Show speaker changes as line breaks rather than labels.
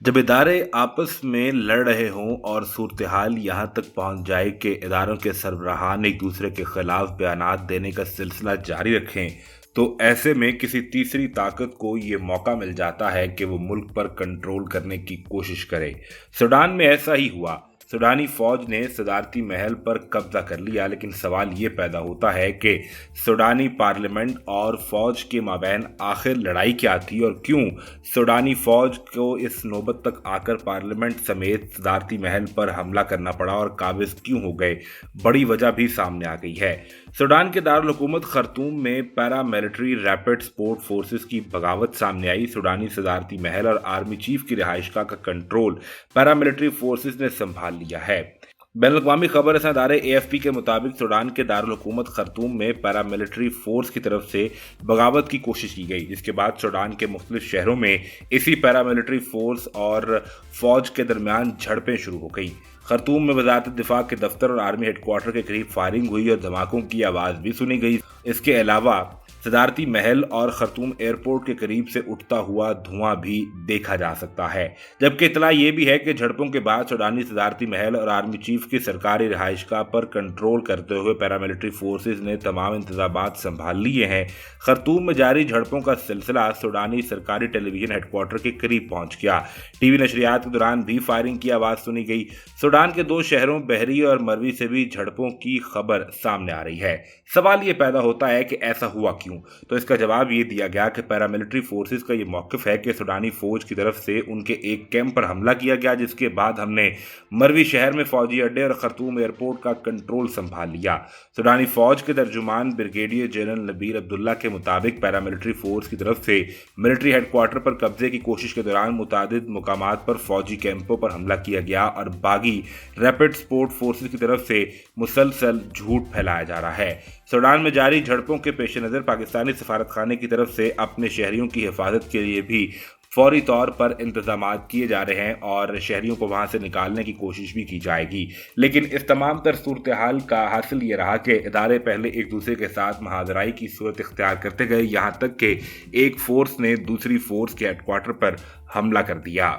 جب ادارے آپس میں لڑ رہے ہوں اور صورتحال یہاں تک پہنچ جائے کہ اداروں کے سربراہان ایک دوسرے کے خلاف بیانات دینے کا سلسلہ جاری رکھیں تو ایسے میں کسی تیسری طاقت کو یہ موقع مل جاتا ہے کہ وہ ملک پر کنٹرول کرنے کی کوشش کرے۔ سوڈان میں ایسا ہی ہوا۔ سوڈانی فوج نے صدارتی محل پر قبضہ کر لیا، لیکن سوال یہ پیدا ہوتا ہے کہ سوڈانی پارلیمنٹ اور فوج کے مابین آخر لڑائی کیا تھی اور کیوں سوڈانی فوج کو اس نوبت تک آ کر پارلیمنٹ سمیت صدارتی محل پر حملہ کرنا پڑا اور قابض کیوں ہو گئے؟ بڑی وجہ بھی سامنے آ گئی ہے۔ سوڈان کے دارالحکومت خرطوم میں پیرا ملٹری ریپڈ سپورٹ فورسز کی بغاوت سامنے آئی۔ سوڈانی صدارتی محل اور آرمی چیف کی رہائش گاہ کا کنٹرول پیرا ملٹری فورسز نے سنبھال لیا ہے۔ بین الاقوامی خبر رساں ادارے AFP کے مطابق سوڈان کے دارالحکومت خرطوم میں پیرا ملٹری فورس کی طرف سے بغاوت کی کوشش کی گئی، جس کے بعد سوڈان کے مختلف شہروں میں اسی پیرا ملٹری فورس اور فوج کے درمیان جھڑپیں شروع ہو گئیں۔ خرطوم میں وزارت دفاع کے دفتر اور آرمی ہیڈ کوارٹر کے قریب فائرنگ ہوئی اور دھماکوں کی آواز بھی سنی گئی۔ اس کے علاوہ صدارتی محل اور خرطوم ایئرپورٹ کے قریب سے اٹھتا ہوا دھواں بھی دیکھا جا سکتا ہے، جبکہ اطلاع یہ بھی ہے کہ جھڑپوں کے بعد سوڈانی صدارتی محل اور آرمی چیف کی سرکاری رہائش گاہ پر کنٹرول کرتے ہوئے پیراملٹری فورسز نے تمام انتظامات سنبھال لیے ہیں۔ خرطوم میں جاری جھڑپوں کا سلسلہ سوڈانی سرکاری ٹیلی ویژن ہیڈ کوارٹر کے قریب پہنچ گیا۔ ٹی وی نشریات کے دوران بھی فائرنگ کی آواز سنی گئی۔ سوڈان کے دو شہروں بحری اور مروی سے بھی جھڑپوں کی خبر سامنے آ رہی ہے۔ سوال یہ پیدا ہوتا ہے کہ ایسا ہوا کیوں؟ تو اس کا جواب یہ دیا گیا کہ پیراملٹری فورسز کا یہ موقف ہے کہ سوڈانی فوج کی طرف سے ان کے ایک کیمپ پر حملہ کیا گیا، جس کے بعد ہم نے مروی شہر میں فوجی اڈے اور خرطوم ایئرپورٹ کا کنٹرول سنبھال لیا۔ سوڈانی فوج کے ترجمان بریگیڈیئر جنرل نبیر عبداللہ کے مطابق پیراملٹری فورس کی طرف سے ملٹری ہیڈ کوارٹر پر قبضے کی کوشش کے دوران متعدد مقامات پر فوجی کیمپوں پر حملہ کیا گیا اور باغی ریپڈ سپورٹ فورسز کی طرف سے مسلسل جھوٹ پھیلایا جا رہا ہے۔ سوڈان میں جاری جھڑپوں کے پیش نظر پاکستانی سفارت خانے کی طرف سے اپنے شہریوں کی حفاظت کے لیے بھی فوری طور پر انتظامات کیے جا رہے ہیں اور شہریوں کو وہاں سے نکالنے کی کوشش بھی کی جائے گی، لیکن اس تمام تر صورتحال کا حاصل یہ رہا کہ ادارے پہلے ایک دوسرے کے ساتھ محاذرائی کی صورت اختیار کرتے گئے، یہاں تک کہ ایک فورس نے دوسری فورس کے ہیڈ کوارٹر پر حملہ کر دیا۔